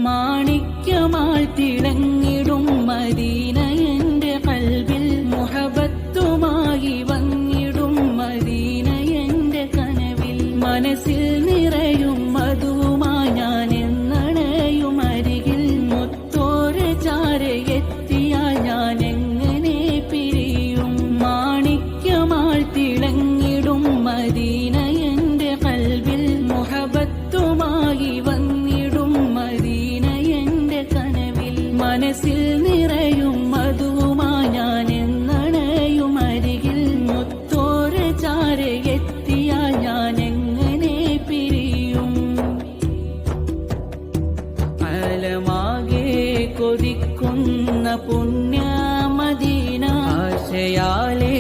മാണിക്യമാൾ തിളങ്ങിടും Medina എന്റെ ഖൽബിൽ മുഹബത്തുമായി വന്നിടും Medina എന്റെ കനവിൽ മനസ്സിൽ നിറയും മധുവുമായി ഞാൻ എന്നണയും അരികിൽ മുത്തോര ചാരയെത്തിയാൽ ഞാൻ എങ്ങനെ പിരിയും മാണിക്യമാൾ തിളങ്ങിടും മദീന എന്റെ ഖൽബിൽ മുഹബത്തുമായി വന്നിടും മദീന എന്റെ കനവിൽ മനസ്സിൽ നിറയും മധുവുമായി ഞാൻ എന്നണയും അരികിൽ മുത്തോര ചാരയെത്തിയാൽ ഞാൻ എങ്ങനെ പിരിയും അലമാകെ കൊതിക്കുന്ന പുണ്യ മദീന ആശയാലേ